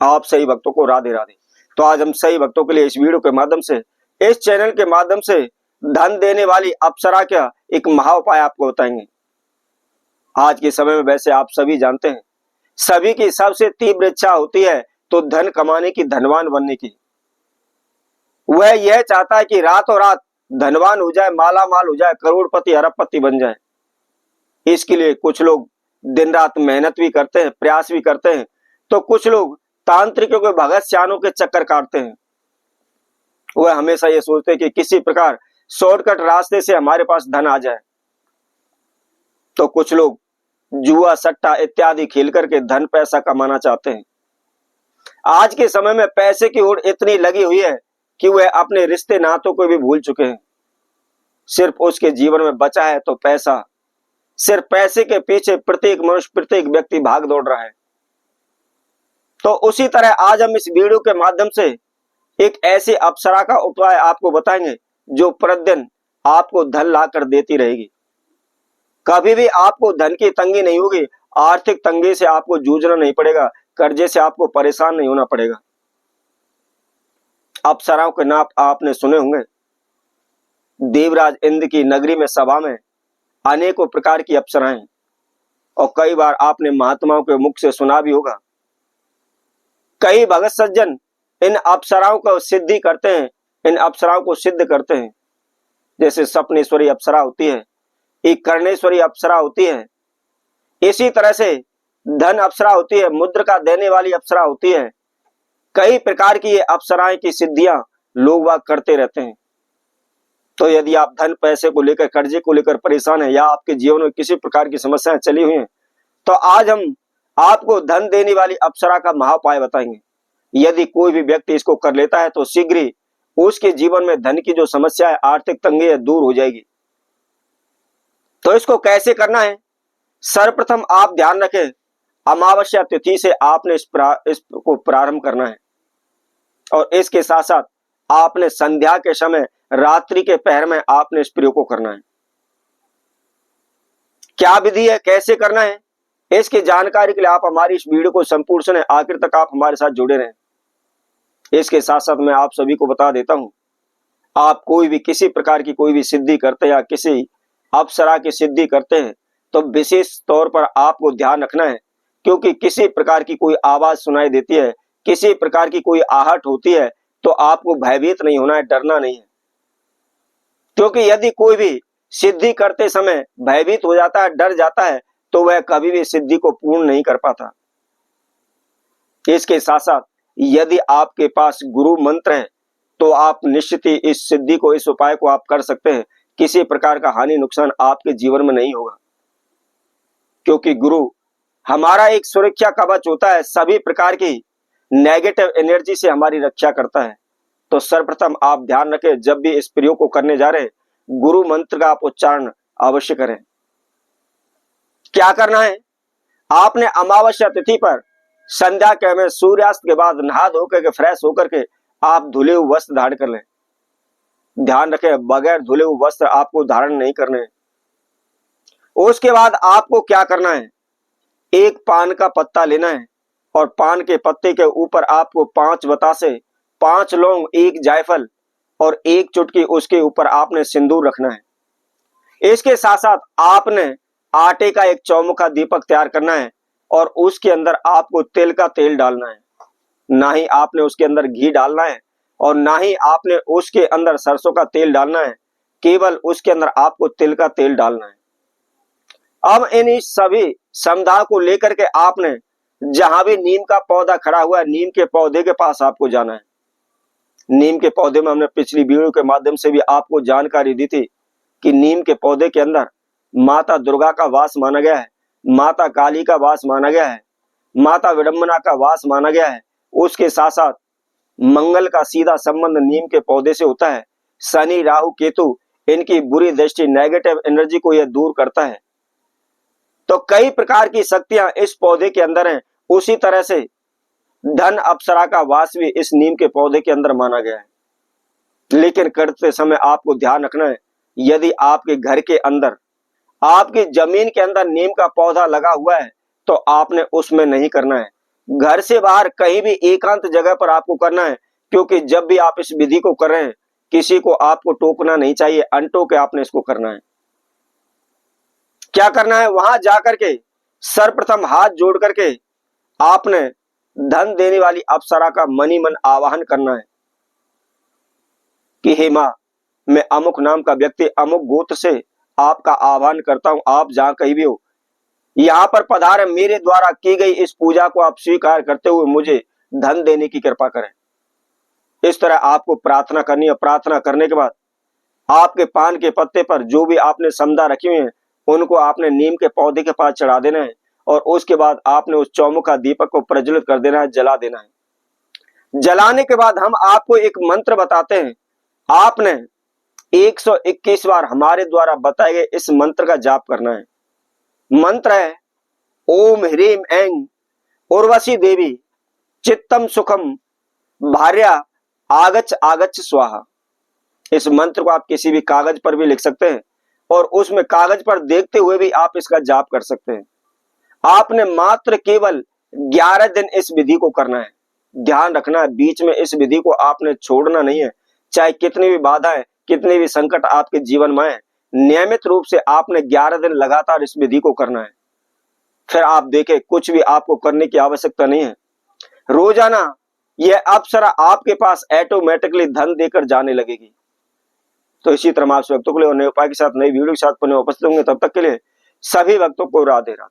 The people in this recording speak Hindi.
आप सही भक्तों को राधे राधे। तो आज हम सही भक्तों के लिए इस वीडियो के माध्यम से, इस चैनल के माध्यम से धन देने वाली अप्सरा का एक महा उपाय आपको बताएंगे। आज के समय में वैसे आप सभी जानते हैं, सभी की सबसे तीव्र इच्छा होती है तो धन कमाने की, धनवान बनने की। वह यह चाहता है कि रातों रात धनवान हो जाए, माला माल हो जाए, करोड़पति अरबपति बन जाए। इसके लिए कुछ लोग दिन रात मेहनत भी करते हैं, प्रयास भी करते हैं, तो कुछ लोग तांत्रिकों के भगत सियानों के चक्कर काटते हैं। वह हमेशा ये सोचते हैं कि किसी प्रकार शॉर्टकट रास्ते से हमारे पास धन आ जाए। तो कुछ लोग जुआ सट्टा इत्यादि खेल करके धन पैसा कमाना चाहते हैं। आज के समय में पैसे की होड़ इतनी लगी हुई है कि वह अपने रिश्ते नातों को भी भूल चुके हैं। सिर्फ उसके जीवन में बचा है तो पैसा। सिर्फ पैसे के पीछे प्रत्येक मनुष्य, प्रत्येक व्यक्ति भाग दौड़ रहा है। तो उसी तरह आज हम इस वीडियो के माध्यम से एक ऐसी अप्सरा का उपाय आपको बताएंगे जो प्रतिदिन आपको धन ला कर देती रहेगी। कभी भी आपको धन की तंगी नहीं होगी, आर्थिक तंगी से आपको जूझना नहीं पड़ेगा, कर्जे से आपको परेशान नहीं होना पड़ेगा। अप्सराओं के नाम आपने सुने होंगे। देवराज इंद्र की नगरी में सभा में अनेकों प्रकार की अप्सराएं, और कई बार आपने महात्माओं के मुख से सुना भी होगा। कई भगत सज्जन इन अप्सराओं को सिद्धि करते हैं, इन अप्सराओं को सिद्ध करते हैं। जैसे सपनेश्वरी अप्सरा होती है, एक कर्णेश्वरी अप्सरा होती है, इसी तरह से धन अप्सरा होती है, मुद्रिका देने वाली अप्सरा होती है। कई प्रकार की ये अप्सराएं की सिद्धियां लोग वाग करते रहते हैं। तो यदि आप धन पैसे को लेकर, कर्जे को लेकर परेशान हैं, या आपके जीवन में किसी प्रकार की समस्याएं चली हुई हैं, तो आज हम आपको धन देने वाली अप्सरा का महाउपाय बताएंगे। यदि कोई भी व्यक्ति इसको कर लेता है तो शीघ्र ही उसके जीवन में धन की जो समस्या है, आर्थिक तंगी है, दूर हो जाएगी। तो इसको कैसे करना है? सर्वप्रथम आप ध्यान रखें, अमावस्या तिथि से आपने इसको प्रारंभ करना है, और इसके साथ साथ आपने संध्या के समय, रात्रि के पहर में आपने इस प्रयोग को करना है। क्या विधि है, कैसे करना है, इसकी जानकारी के लिए आप हमारी इस वीडियो को संपूर्ण सुने, आखिर तक आप हमारे साथ जुड़े रहें। इसके साथ साथ मैं आप सभी को बता देता हूं, आप कोई भी किसी प्रकार की कोई भी सिद्धि करते हैं या किसी अप्सरा की सिद्धि करते हैं, तो विशेष तौर पर आपको ध्यान रखना है, क्योंकि किसी प्रकार की कोई आवाज सुनाई देती है, किसी प्रकार की कोई आहट होती है, तो आपको भयभीत नहीं होना है, डरना नहीं है। क्योंकि यदि कोई भी सिद्धि करते समय भयभीत हो जाता है, डर जाता है, तो वह कभी भी सिद्धि को पूर्ण नहीं कर पाता। इसके साथ साथ यदि आपके पास गुरु मंत्र है, तो आप निश्चित ही इस सिद्धि को, इस उपाय को आप कर सकते हैं। किसी प्रकार का हानि नुकसान आपके जीवन में नहीं होगा, क्योंकि गुरु हमारा एक सुरक्षा कवच होता है, सभी प्रकार की नेगेटिव एनर्जी से हमारी रक्षा करता है। तो सर्वप्रथम आप ध्यान रखें, जब भी इस प्रयोग को करने जा रहे हैं, गुरु मंत्र का आप उच्चारण अवश्य करें। क्या करना है? आपने अमावस्या तिथि पर संध्या के में सूर्यास्त के बाद नहा धोकर के, फ्रेश होकर के आप धुले हुए वस्त्र धारण कर लें। ध्यान रखें, बगैर धुले हुए वस्त्र आपको धारण नहीं करने हैं। उसके बाद आपको क्या करना है? एक पान का पत्ता लेना है, और पान के पत्ते के ऊपर आपको 5 बतासे, 5 लौंग, 1 जायफल और 1 चुटकी उसके ऊपर आपने सिंदूर रखना है। इसके साथ साथ आपने आटे का एक चौमुखा दीपक तैयार करना है, और उसके अंदर आपको तिल का तेल डालना है। ना ही आपने उसके अंदर घी डालना है, और ना ही आपने उसके अंदर सरसों का तेल डालना है, केवल उसके अंदर आपको तिल का तेल डालना है। अब इन सभी समुदाय को लेकर के आपने जहां भी नीम का पौधा खड़ा हुआ है, नीम के पौधे के पास आपको जाना है। नीम के पौधे में हमने पिछली वीडियो के माध्यम से भी आपको जानकारी दी थी कि नीम के पौधे के अंदर माता दुर्गा का वास माना गया है, माता काली का वास माना गया है, माता विडंबना का वास माना गया है। उसके साथ साथ मंगल का सीधा संबंध नीम के पौधे से होता है। शनि, राहु, केतु, इनकी बुरी दृष्टि, नेगेटिव एनर्जी को यह दूर करता है। तो कई प्रकार की शक्तियां इस पौधे के अंदर हैं। उसी तरह से धन अप्सरा का वास भी इस नीम के पौधे के अंदर माना गया है। लेकिन करते समय आपको ध्यान रखना है, यदि आपके घर के अंदर, आपकी जमीन के अंदर नीम का पौधा लगा हुआ है, तो आपने उसमें नहीं करना है। घर से बाहर कहीं भी एकांत जगह पर आपको करना है, क्योंकि जब भी आप इस विधि को कर रहे हैं किसी को आपको टोकना नहीं चाहिए, अनटोके आपने इसको करना है। क्या करना है, वहां जाकर के सर्वप्रथम हाथ जोड़ करके आपने धन देने वाली अप्सरा का मनी मन आवाहन करना है कि हे मां, मैं अमुक नाम का व्यक्ति अमुक गोत्र से आपका आह्वान करता हूं, आप जहां कहीं भी हो यहां पर पधारे, मेरे द्वारा की गई इस पूजा को आप स्वीकार करते हुए मुझे धन देने की कृपा करें। इस तरह आपको प्रार्थना करनी है। प्रार्थना करने के बाद आपके पान के पत्ते पर जो भी आपने समदा रखी हुई है उनको आपने नीम के पौधे के पास चढ़ा देना है, और उसके बाद आपने उस चौमुखा दीपक को प्रज्वलित कर देना है, जला देना है। जलाने के बाद हम आपको एक मंत्र बताते हैं, आपने 121 बार हमारे द्वारा बताए गए इस मंत्र का जाप करना है। मंत्र है ओम ह्रीम ऐं उर्वशी देवी चित्तम सुखम भार्या आगच आगच स्वाहा। इस मंत्र को आप किसी भी कागज पर भी लिख सकते हैं और उसमें कागज पर देखते हुए भी आप इसका जाप कर सकते हैं। आपने मात्र केवल 11 दिन इस विधि को करना है। ध्यान रखना है, बीच में इस विधि को आपने छोड़ना नहीं है, चाहे कितनी भी बाधाएं कितने भी संकट आपके जीवन में है, नियमित रूप से आपने 11 दिन लगातार इस विधि को करना है। फिर आप देखें कुछ भी आपको करने की आवश्यकता नहीं है, रोजाना यह अप्सरा आपके पास ऑटोमेटिकली धन देकर जाने लगेगी। तो इसी तरह आप भक्तों के लिए और नए उपाय के साथ नई वीडियो के साथ पुनः उपस्थित होंगे। तब तक के लिए सभी भक्तों को राधे राधे।